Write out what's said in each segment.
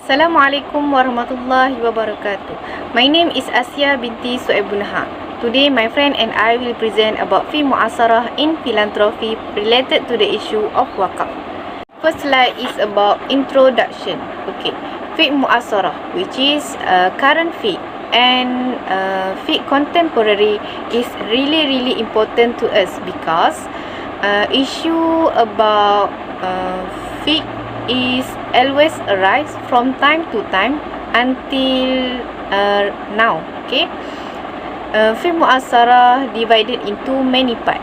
Assalamualaikum warahmatullahi wabarakatuh. My name is Asya binti Su'aibunha. Today my friend and I will present about Muasarah in Philanthropy related to the issue of wakaf. First slide is about introduction. Okay, Muasarah, which is current fiqh, and fiqh contemporary is really important to us because issue about fiqh is always arise from time to time until now. Okay, fiqh muasarah divided into many parts.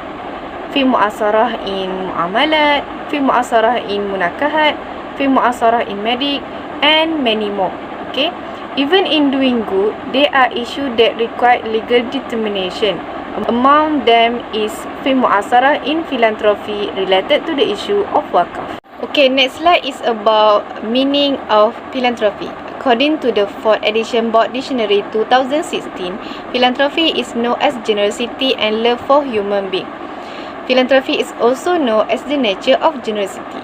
Fiqh muasarah in muamalat, fiqh muasarah in munakahat, fiqh muasarah in medic, and many more. Okay, even in doing good, there are issues that require legal determination. Among them is fiqh muasarah in philanthropy related to the issue of wakaf. Okay, next slide is about meaning of philanthropy. According to the 4th edition Board Dictionary 2016, philanthropy is known as generosity and love for human beings. Philanthropy is also known as the nature of generosity.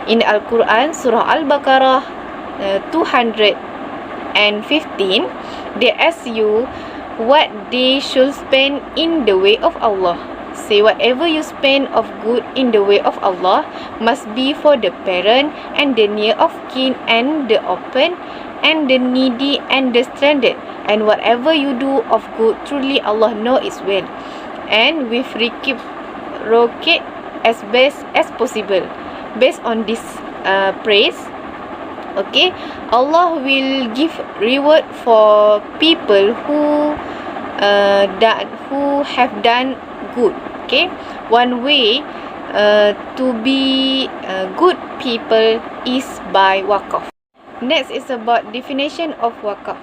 In the Al-Quran, Surah Al-Baqarah 215, they ask you what they should spend in the way of Allah. Say whatever you spend of good in the way of Allah must be for the parent and the near of kin and the orphan and the needy and the stranded. And whatever you do of good, truly Allah knows it well. And we reciprocate as best as possible. Based on this praise, okay, Allah will give reward for people who have done good. Okay, one way to be good people is by wakaf. Next is about definition of wakaf.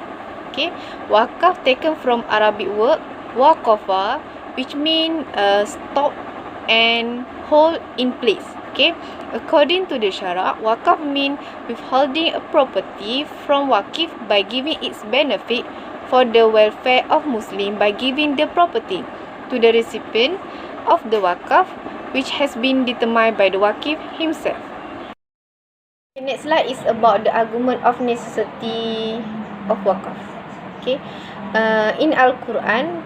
Okay, wakaf taken from Arabic word waqafa, which mean stop and hold in place. Okay, according to the Sharia, wakaf mean withholding a property from wakif by giving its benefit for the welfare of Muslim by giving the property to the recipient of the wakaf, which has been determined by the wakif himself. The next slide is about the argument of necessity of wakaf. Okay, in Al-Quran,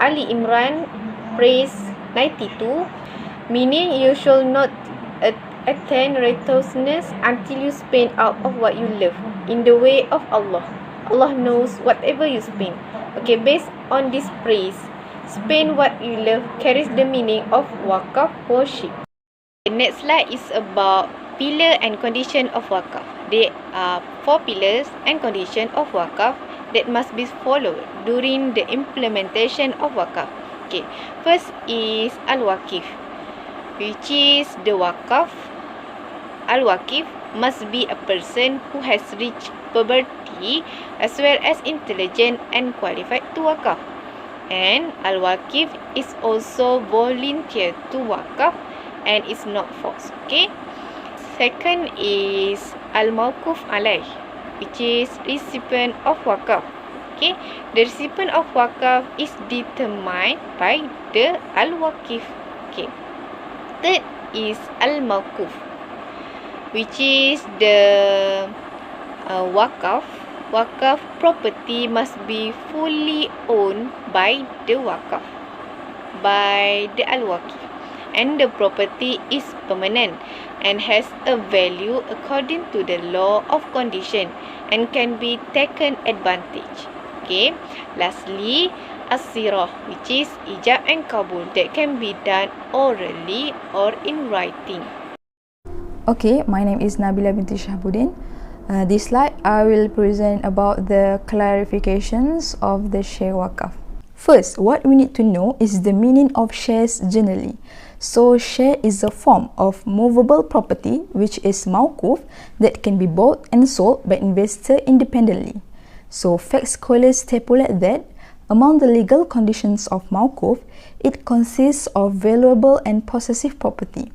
Ali Imran praise 92, meaning you should not attain righteousness until you spend out of what you love in the way of Allah. Allah knows whatever you spend. Okay, based on this praise, spend what you love carries the meaning of wakaf worship. The next slide is about pillar and condition of wakaf. There are 4 pillars and condition of wakaf that must be followed during the implementation of wakaf. Okay, first is al-wakif, which is the wakaf. Al-wakif must be a person who has reached puberty as well as intelligent and qualified to wakaf. And al-wakif is also volunteer to wakaf and is not forced. Okay, second is al-mawquf alaih, which is recipient of wakaf. Okay, the recipient of wakaf is determined by the al-wakif. Okay, third is al-mawquf, which is the wakaf. Wakaf property must be fully owned by the wakaf, by the al-wakif, and the property is permanent and has a value according to the law of condition and can be taken advantage. Okay, lastly, as-sirah, which is ijab and kabul, that can be done orally or in writing. Okay, my name is Nabila binti Shahbuddin. This slide I will present about the clarifications of the share wakaf. First, what we need to know is the meaning of shares generally. So, share is a form of movable property which is mawquf that can be bought and sold by investor independently. So, fact scholars stipulate that among the legal conditions of mawquf, it consists of valuable and possessive property.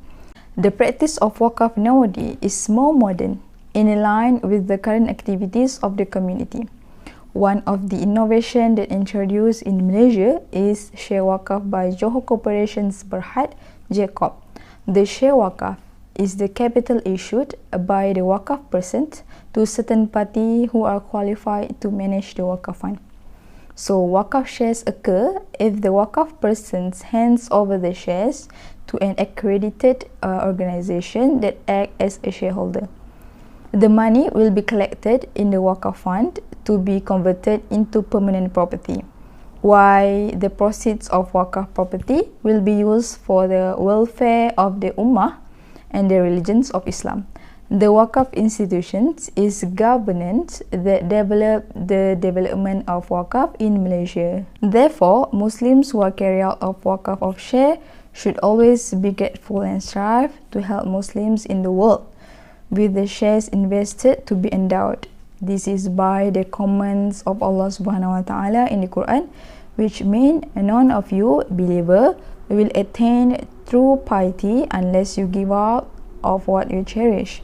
The practice of wakaf nowadays is more modern, in line with the current activities of the community. One of the innovations that introduced in Malaysia is share wakaf by Johor Corporation's Berhad Jacob. The share wakaf is the capital issued by the Waqaf person to certain party who are qualified to manage the Waqaf fund. So Waqaf shares occur if the Waqaf person hands over the shares to an accredited organization that acts as a shareholder. The money will be collected in the Waqaf fund to be converted into permanent property, while the proceeds of Waqaf property will be used for the welfare of the Ummah and the religions of Islam. The Waqaf institutions is governance that develop the development of Waqaf in Malaysia. Therefore, Muslims who are carry out of Waqaf of share should always be grateful and strive to help Muslims in the world with the shares invested to be endowed. This is by the commands of Allah Subhanahu wa Ta'ala in the Quran, which mean none of you believer will attain true piety unless you give out of what you cherish.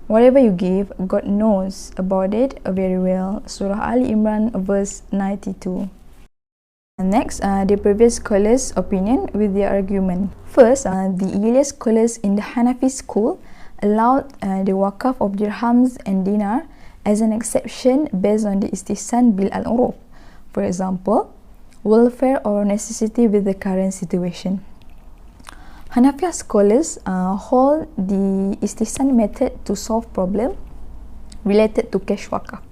Whatever you give, God knows about it very well. Surah Ali Imran verse 92. Next, the previous scholars' opinion with their argument. First, the earlier scholars in the Hanafi school allowed the Waqaf of dirhams and dinar as an exception based on the istihsan bil al-uruf. For example, welfare or necessity with the current situation. Hanafi scholars hold the istihsan method to solve problem related to cash Waqaf.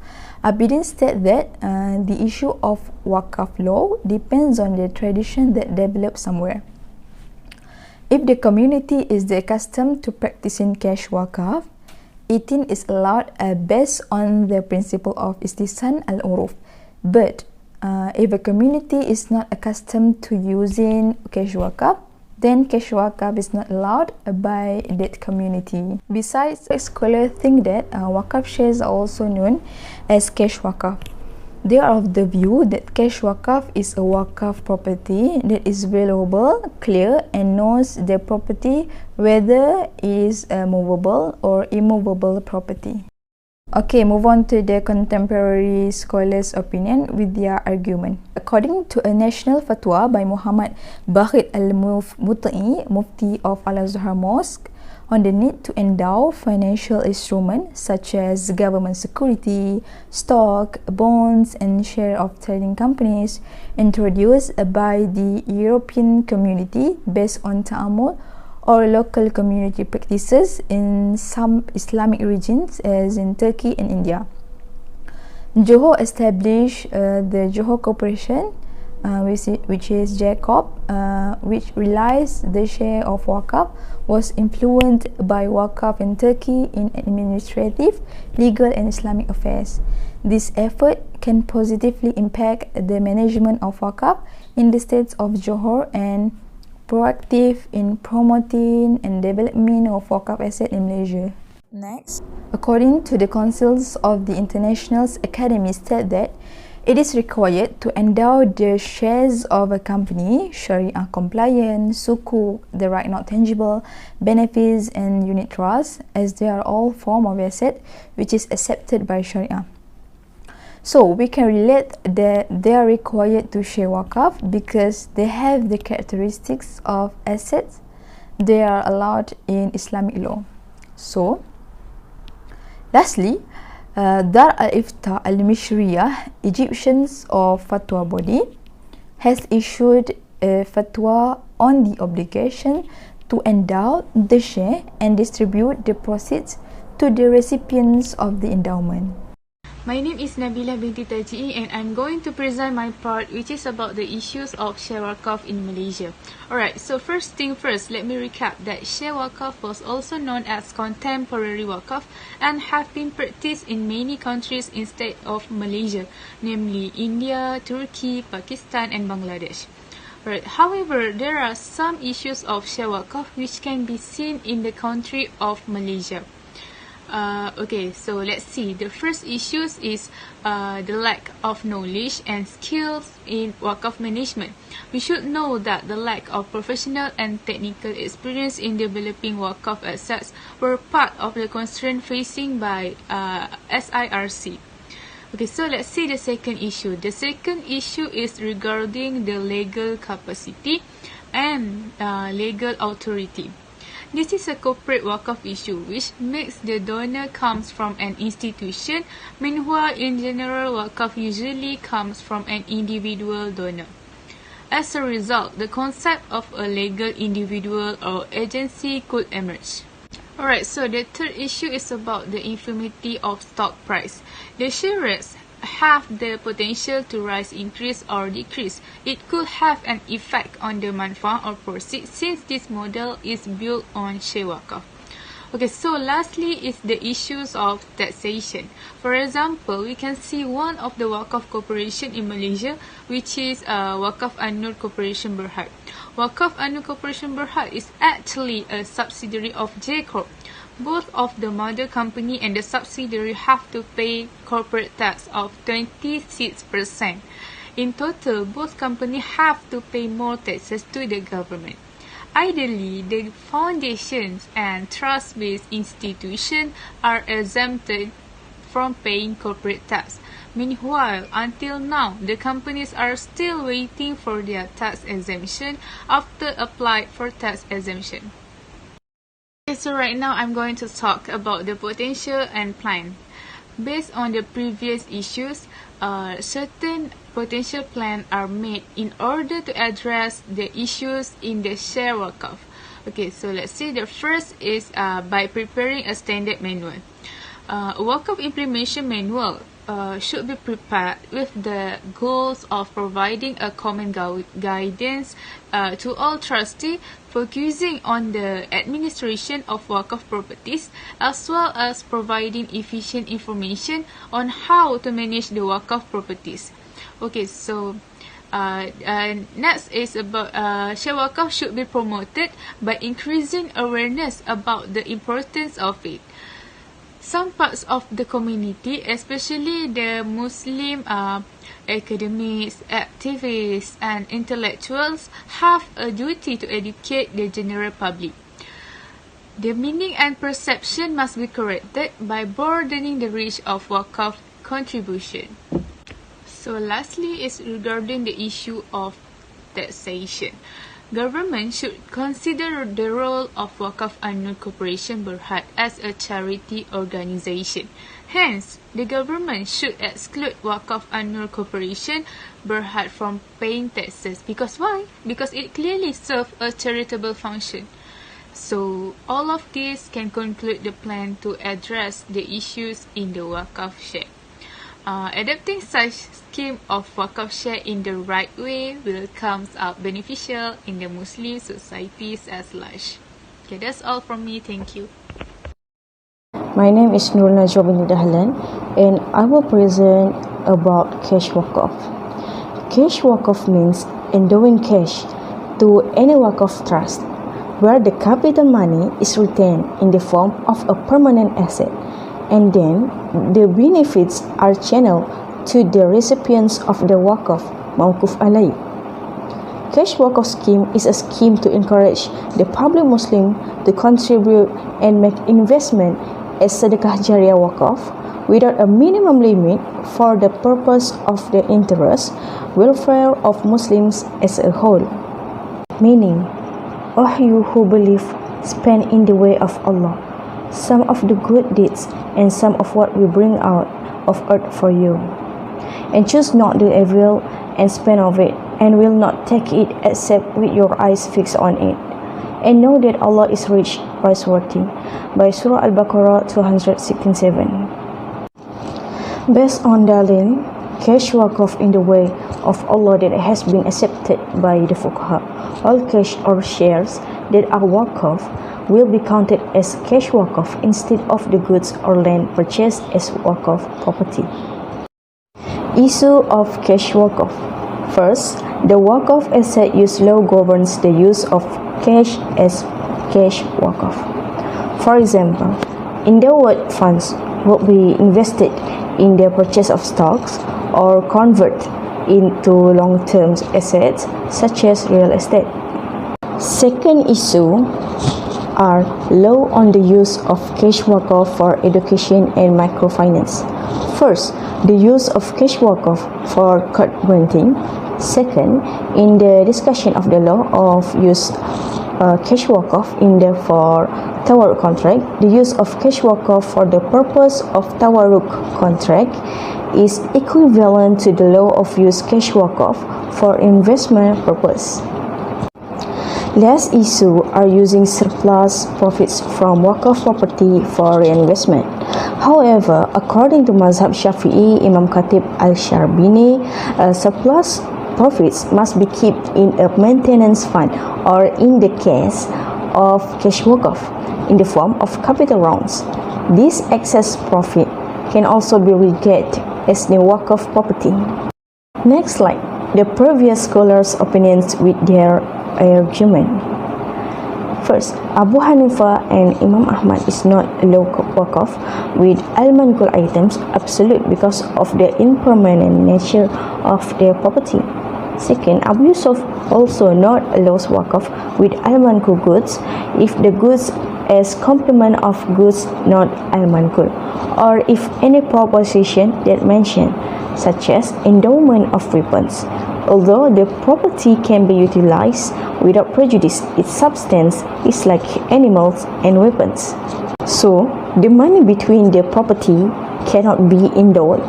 Abidin stated that the issue of Waqaf law depends on the tradition that develops somewhere. If the community is accustomed to practicing cash Waqaf, eating is allowed based on the principle of istihsan al-uruf. But if a community is not accustomed to using cash Waqaf, then cash Waqaf is not allowed by that community. Besides, scholars think that Waqaf shares are also known as cash Waqaf. They are of the view that cash Waqaf is a Waqaf property that is valuable, clear, and knows the property whether it is a movable or immovable property. Okay, move on to the contemporary scholars' opinion with their argument. According to a national fatwa by Muhammad Bakhit al-Mut'i, Mufti of Al-Azhar Mosque, on the need to endow financial instruments such as government security, stock, bonds, and share of trading companies introduced by the European community based on ta'amul or local community practices in some Islamic regions as in Turkey and India. Johor established the Johor Corporation, which is JCOP, which realized the share of Waqaf was influenced by Waqaf in Turkey in administrative, legal and Islamic affairs. This effort can positively impact the management of Waqaf in the states of Johor and proactive in promoting and development of Waqaf asset in Malaysia. Next, according to the councils of the International Academy, state that it is required to endow the shares of a company Sharia compliant, sukuk, the right not tangible, benefits, and unit trust, as they are all form of asset which is accepted by Sharia. So we can relate that they are required to share Waqaf because they have the characteristics of assets they are allowed in Islamic law. So, lastly, Dar al-Ifta al-Mishriyah, Egyptians of fatwa body, has issued a fatwa on the obligation to endow the share and distribute the proceeds to the recipients of the endowment. My name is Nabila binti Taji'i and I'm going to present my part, which is about the issues of share Waqaf in Malaysia. Alright, so first thing first, let me recap that share Waqaf was also known as contemporary Waqaf and have been practiced in many countries instead of Malaysia, namely India, Turkey, Pakistan and Bangladesh. Right. However, there are some issues of share Waqaf which can be seen in the country of Malaysia. Okay, so let's see. The first issue is the lack of knowledge and skills in Waqaf management. We should know that the lack of professional and technical experience in developing Waqaf assets were part of the constraint facing by SIRC. Okay, so let's see the second issue. The second issue is regarding the legal capacity and legal authority. This is a corporate wakaf issue, which makes the donor comes from an institution, meanwhile in general wakaf usually comes from an individual donor. As a result, the concept of a legal individual or agency could emerge. Alright, so the third issue is about the infirmity of stock price. The share rates have the potential to rise, increase or decrease. It could have an effect on the manfaat or proceeds since this model is built on share wakaf. Okay, so lastly is the issues of taxation. For example, we can see one of the wakaf corporation in Malaysia, which is Wakaf An-Nur Corporation Berhad. Wakaf An-Nur Corporation Berhad is actually a subsidiary of J Corp. Both of the mother company and the subsidiary have to pay corporate tax of 26%. In total, both companies have to pay more taxes to the government. Ideally, the foundations and trust-based institutions are exempted from paying corporate tax. Meanwhile, until now, the companies are still waiting for their tax exemption after applied for tax exemption. Okay, so right now I'm going to talk about the potential and plan. Based on the previous issues, certain potential plans are made in order to address the issues in the share wakaf. Okay, so let's see. The first is by preparing a standard manual. A wakaf implementation manual should be prepared with the goals of providing a common guidance to all trustees, focusing on the administration of wakaf properties, as well as providing efficient information on how to manage the wakaf properties. Okay, so next is about share wakaf should be promoted by increasing awareness about the importance of it. Some parts of the community, especially the Muslim academics, activists, and intellectuals, have a duty to educate the general public. The meaning and perception must be corrected by broadening the reach of wakaf contribution. So lastly is regarding the issue of taxation. Government should consider the role of Wakaf An-Nur Corporation Berhad as a charity organization. Hence, the government should exclude Wakaf An-Nur Corporation Berhad from paying taxes. Because why? Because it clearly serves a charitable function. So, all of this can conclude the plan to address the issues in the Wakaf share. Adapting such scheme of wakaf share in the right way will come out beneficial in the Muslim societies as large. Okay, that's all from me. Thank you. My name is Nur Najwa binti Dahlan and I will present about cash wakaf. Cash wakaf means endowing cash to any wakaf trust where the capital money is retained in the form of a permanent asset, and then the benefits are channeled to the recipients of the wakaf mawquf alai. Cash wakaf scheme is a scheme to encourage the public Muslim to contribute and make investment as sedekah jariyah wakaf without a minimum limit for the purpose of the interest, welfare of Muslims as a whole. Meaning, O you who believe, spend in the way of Allah some of the good deeds and some of what we bring out of earth for you, and choose not the evil and spend of it, and will not take it except with your eyes fixed on it, and know that Allah is rich, praiseworthy. By Surah Al-Baqarah 267. Based on dalil, cash wakaf in the way of Allah that has been accepted by the fuqaha, all cash or shares that are wakaf will be counted as cash wakaf instead of the goods or land purchased as wakaf property. Issue of cash wakaf. First, the wakaf asset use law governs the use of cash as cash wakaf. For example, endowed funds will be invested in the purchase of stocks or convert into long-term assets such as real estate. Second issue are law on the use of cash wakaf for education and microfinance. First, the use of cash wakaf for card granting. Second, in the discussion of the law of use cash waqf in the for tawarruk contract. The use of cash waqf for the purpose of tawarruk contract is equivalent to the law of use cash waqf for investment purpose. Less issue are using surplus profits from waqf property for reinvestment. However, according to Mazhab Shafi'i, Imam Khatib Al-Sharbini, surplus profits must be kept in a maintenance fund or in the case of cash waqf in the form of capital rounds. This excess profit can also be regarded as the waqf property. Next slide. The previous scholars' opinions with their argument. First, Abu Hanifa and Imam Ahmad is not allow waqf with al-manqul items absolute because of the impermanent nature of their property. Second, Abu Yusuf also not allows waqf with al-manqul goods if the goods as complement of goods not al-manqul, or if any proposition that mentioned, such as endowment of weapons. Although the property can be utilized without prejudice, its substance is like animals and weapons. So, the money between the property cannot be endowed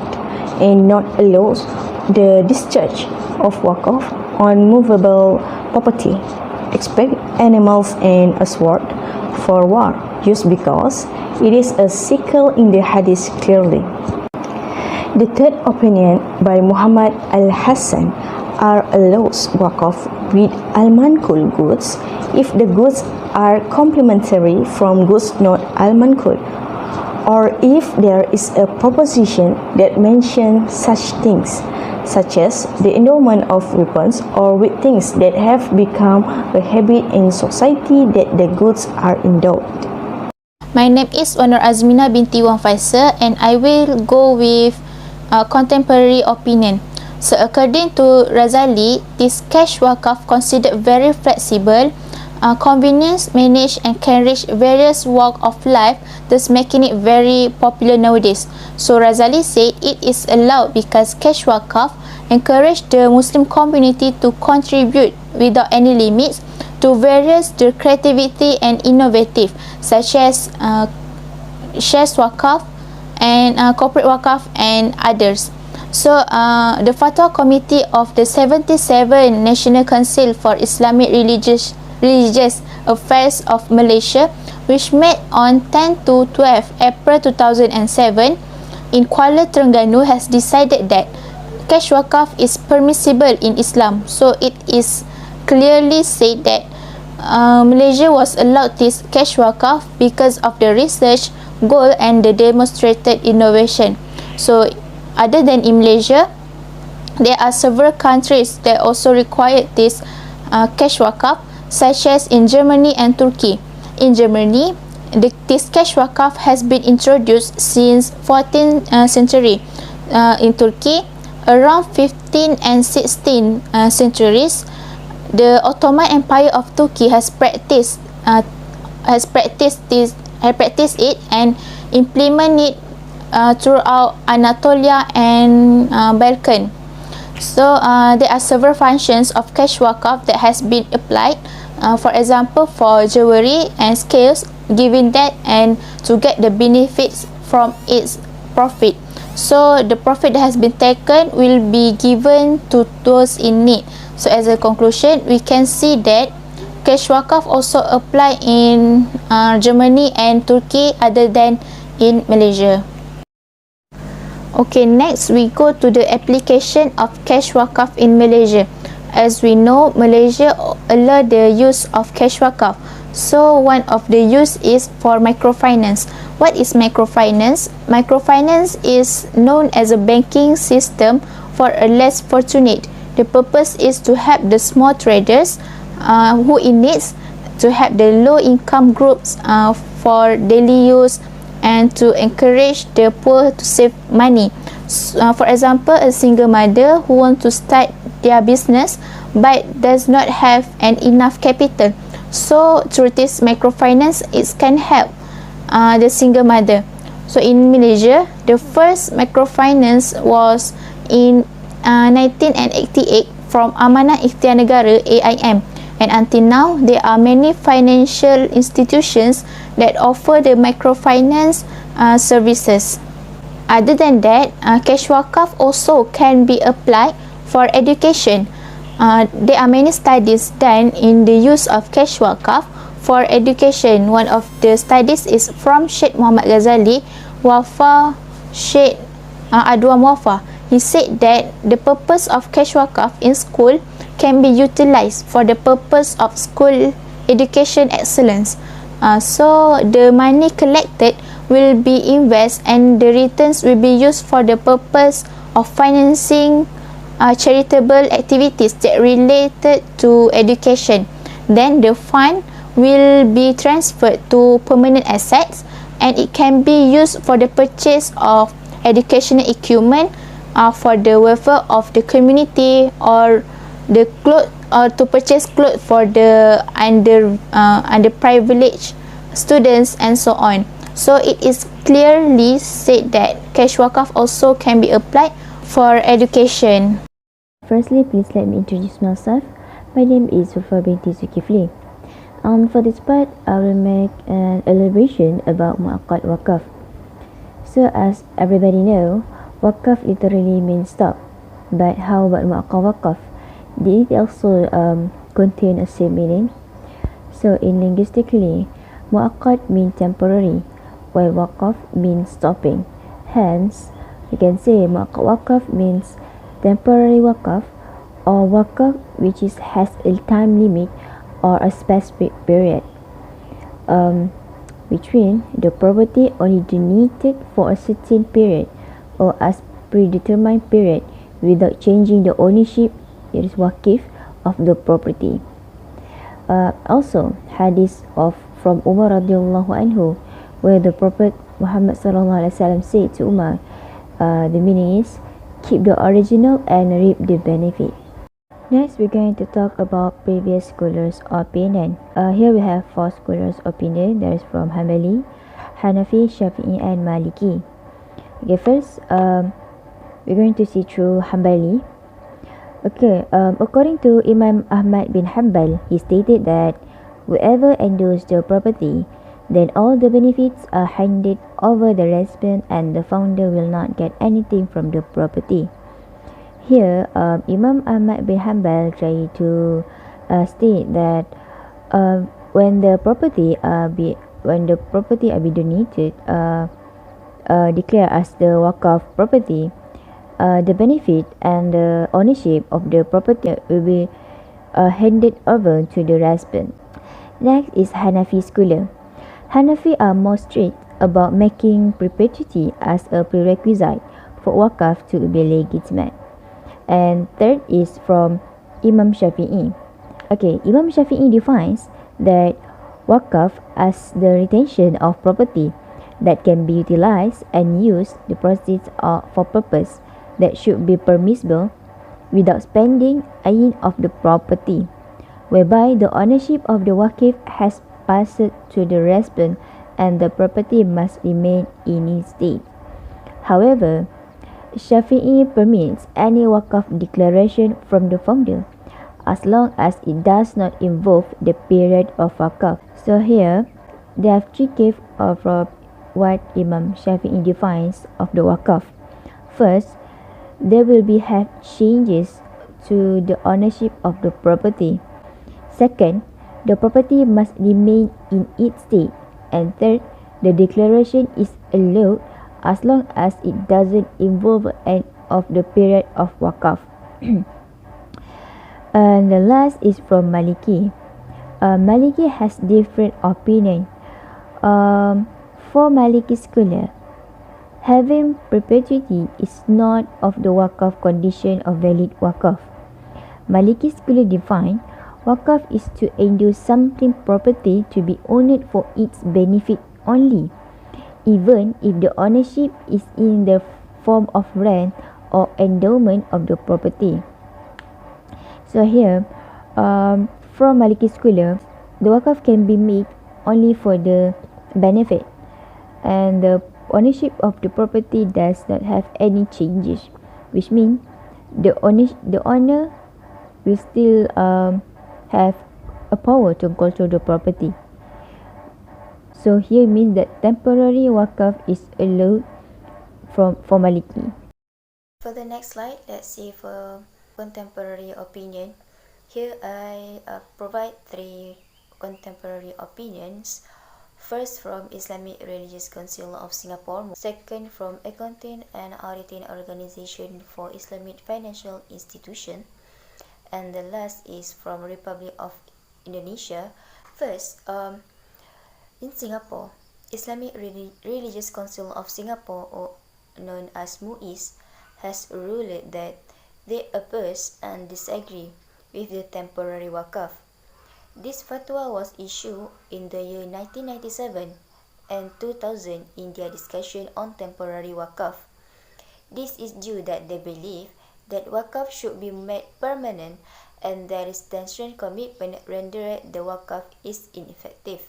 and not allows the discharge of waqf on movable property, except animals and a sword for war, just because it is a sickle in the hadith clearly. The third opinion by Muhammad Al-Hassan are allows waqf with al-manqul goods if the goods are complementary from goods not al-manqul, or if there is a proposition that mentions such things, such as the endowment of weapons, or with things that have become a habit in society that the goods are endowed. My name is Wanur Azmina binti Wan Faisal, and I will go with contemporary opinion. So according to Razali, this cash waqf considered very flexible, convenient, managed, and can reach various walks of life, thus making it very popular nowadays. So Razali said it is allowed because cash waqf encourage the Muslim community to contribute without any limits to various the creativity and innovative, such as shares waqf and corporate waqf and others. So the Fatwa Committee of the 77 National Council for Islamic Religious Affairs of Malaysia, which met on 10 to 12 April 2007 in Kuala Terengganu, has decided that cash waqf is permissible in Islam. So it is clearly said that Malaysia was allowed this cash waqf because of the research goal and the demonstrated innovation. So other than in Malaysia, there are several countries that also required this cash waqf, such as in Germany and Turkey. In Germany, this cash waqf has been introduced since 14th century. In Turkey, around 15th and 16th centuries, the Ottoman Empire of Turkey has practiced it and implement it throughout Anatolia and Balkan. So there are several functions of cash waqf that has been applied. For example, for jewelry and scales, giving that and to get the benefits from its profit. So the profit that has been taken will be given to those in need. So as a conclusion, we can see that cash waqf also apply in Germany and Turkey other than in Malaysia. Okay, next we go to the application of cash waqf in Malaysia. As we know, Malaysia allow the use of cash waqf. So one of the use is for microfinance. What is microfinance? Microfinance is known as a banking system for a less fortunate. The purpose is to help the small traders who in needs, to help the low income groups for daily use, and to encourage the poor to save money. For example, a single mother who wants to start their business but does not have enough capital. So through this microfinance, it can help the single mother. So in Malaysia, the first microfinance was in 1988 from Amanah Ikhtiar Negara (AIM), And until now, there are many financial institutions that offer the microfinance services. Other than that, cash wakaf also can be applied for education. There are many studies done in the use of cash wakaf for education. One of the studies is from Sheikh Muhammad Ghazali, Wafa Sheikh Adwan Wafa. He said that the purpose of cash wakaf in school can be utilized for the purpose of school education excellence. So the money collected will be invested and the returns will be used for the purpose of financing charitable activities that related to education. Then the fund will be transferred to permanent assets and it can be used for the purchase of educational equipment for the welfare of the community, or the clothes, or to purchase clothes for the underprivileged students and so on. So it is clearly said that cash wakaf also can be applied for education. Firstly, please let me introduce myself. My name is Sufa binti Zulkifli. For this part, I will make an elaboration about mu'aqqad wakaf. So as everybody know, wakaf literally means stop. But how about mu'aqqad wakaf? Did it also contain a same meaning? So in linguistically, mu'aqqad means temporary, while wakaf means stopping. Hence, you can say mu'aqqad wakaf means temporary wakaf, or wakaf which has a time limit or a specific period, which means the property only donated for a certain period or as predetermined period without changing the ownership, it is waqif, of the property. Also, hadith from Umar radhiyallahu anhu, where the Prophet Muhammad sallallahu alaihi wasallam said to Umar, the meaning is keep the original and reap the benefit. Next, we're going to talk about previous scholars' opinion. Here we have 4 scholars' opinion. That is from Hanbali, Hanafi, Shafi'i, and Maliki. Okay, first, we're going to see through Hanbali. Okay, according to Imam Ahmad bin Hanbal, he stated that whoever endows the property, then all the benefits are handed over the recipient and the founder will not get anything from the property. Here, Imam Ahmad bin Hanbal tried to state that when the property are be donated, declared as the wakaf property, the benefit and the ownership of the property will be handed over to the recipient. Next is Hanafi scholar. Hanafi are more strict about making perpetuity as a prerequisite for wakaf to be legitimate. And third is from Imam Shafi'i. Okay, Imam Shafi'i defines that wakaf as the retention of property that can be utilized and used the proceeds for purpose that should be permissible without spending ain of the property, whereby the ownership of the waqif has passed to the recipient and the property must remain in its state. However, Shafi'i permits any wakaf declaration from the founder as long as it does not involve the period of wakaf. So here, they have 3 cases of what Imam Shafi'i defines of the wakaf. First, there will be have changes to the ownership of the property. Second, the property must remain in its state. And third, the declaration is allowed as long as it doesn't involve end of the period of wakaf. And the last is from Maliki. Maliki has different opinion. For Maliki scholar, having perpetuity is not of the wakaf condition of valid wakaf. Maliki scholar define wakaf is to endure something property to be owned for its benefit only, even if the ownership is in the form of rent or endowment of the property. So here, from Maliki scholar, the wakaf can be made only for the benefit, and the ownership of the property does not have any changes, which means the owner will still have a power to control the property. So here means that temporary wakaf is allowed from formality. For the next slide, let's see for contemporary opinion. Here I provide 3 contemporary opinions. First, from Islamic Religious Council of Singapore. Second, from Accounting and Auditing Organization for Islamic Financial Institution. And the last is from Republic of Indonesia. First, in Singapore, Islamic Religious Council of Singapore, or known as MUIS, has ruled that they oppose and disagree with the temporary wakaf. This fatwa was issued in the year 1997 and 2000 in their discussion on temporary wakaf. This is due that they believe that wakaf should be made permanent and their extension commitment rendered the wakaf is ineffective.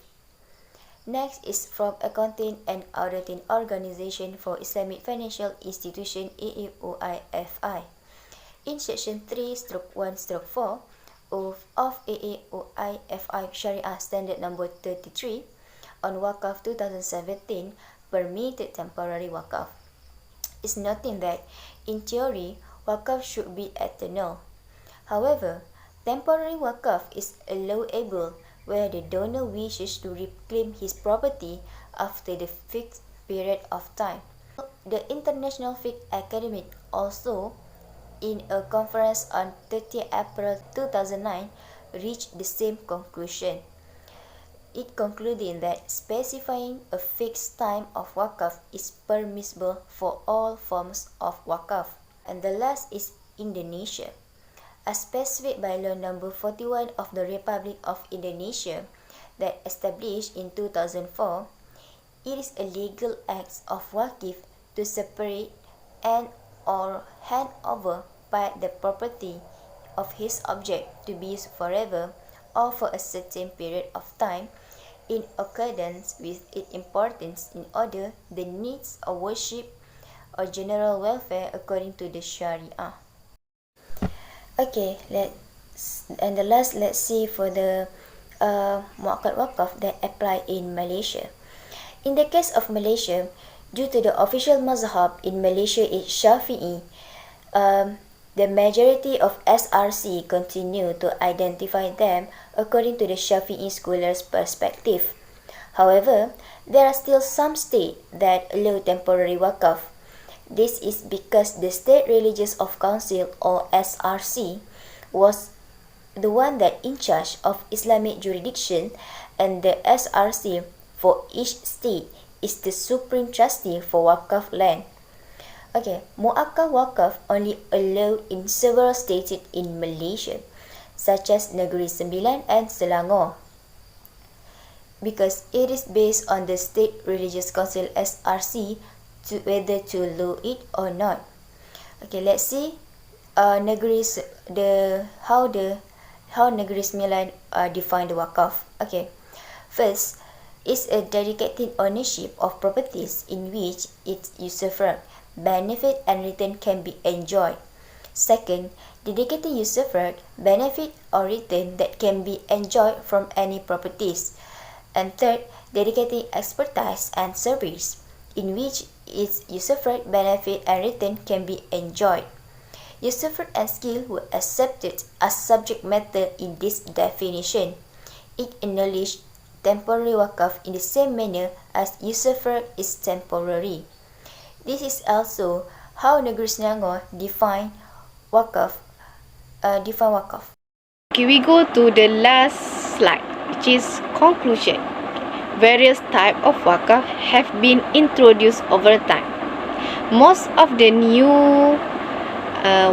Next is from Accounting and Auditing Organization for Islamic Financial Institution AAOIFI. In Section 3/1/4 of AAOIFI Sharia Standard Number 33 on Wakaf 2017 permitted temporary wakaf. It's noting that in theory wakaf should be eternal. However, temporary wakaf is allowable where the donor wishes to reclaim his property after the fixed period of time. The International Fiqh Academy also, in a conference on 30 April 2009, reached the same conclusion. It concluding that specifying a fixed time of wakaf is permissible for all forms of wakaf. And the last is Indonesia. As specified by Law Number 41 of the Republic of Indonesia that established in 2004, it is a legal act of wakif to separate and or hand over by the property of his object to be used forever or for a certain period of time in accordance with its importance in order the needs of worship or general welfare according to the Sharia. Okay, let's see for the muakkad wakaf that apply in Malaysia. In the case of Malaysia, due to the official mazhab in Malaysia is Shafi'i, the majority of SRC continue to identify them according to the Shafi'i scholars' perspective. However, there are still some states that allow temporary wakaf. This is because the State Religious of Council, or SRC, was the one that in charge of Islamic jurisdiction, and the SRC for each state is the supreme trustee for wakaf land. Okay, muakkad wakaf only allowed in several states in Malaysia, such as Negeri Sembilan and Selangor, because it is based on the State Religious Council SRC to whether to allow it or not. Okay, let's see how Negeri Sembilan define the wakaf. Okay, first is a dedicated ownership of properties in which its usufruct, benefit and return can be enjoyed. Second, dedicated usufruct, benefit or return that can be enjoyed from any properties. And third, dedicated expertise and service in which its usufruct, benefit and return can be enjoyed. Usufruct and skill were accepted as subject matter in this definition. It acknowledged temporary wakaf in the same manner as usufruct is temporary. This is also how Negeri Selangor define wakaf. Okay, we go to the last slide, which is conclusion. Various types of wakaf have been introduced over time. Most of the new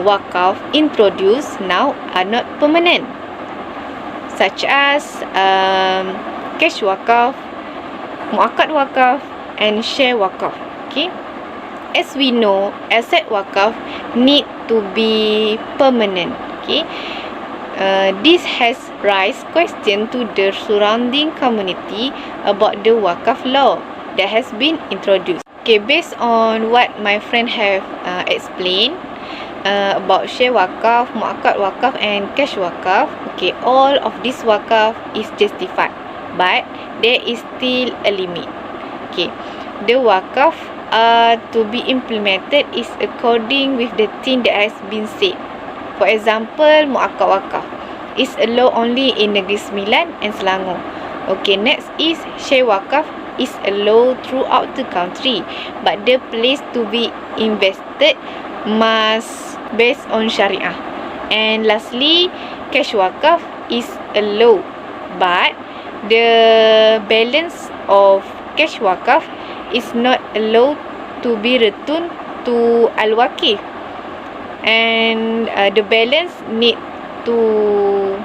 wakaf introduced now are not permanent, such as cash wakaf, muakkad wakaf, and share wakaf. Okay, as we know, asset wakaf need to be permanent. Okay, this has raised question to the surrounding community about the wakaf law that has been introduced. Okay, based on what my friend have explained, about share wakaf, muakkad wakaf and cash wakaf. Okay, all of this wakaf is justified, but there is still a limit. Okay, the wakaf to be implemented is according with the thing that has been said. For example, muakkad wakaf is allowed only in Negeri Sembilan and Selangor. Okay, next is share wakaf is allowed throughout the country, but the place to be invested must based on Syariah. And lastly, cash wakaf is allowed, but the balance of cash wakaf is not allowed to be returned to al-waqif, and the balance need to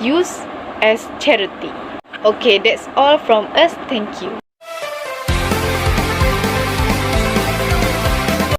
use as charity. Okay, that's all from us. Thank you.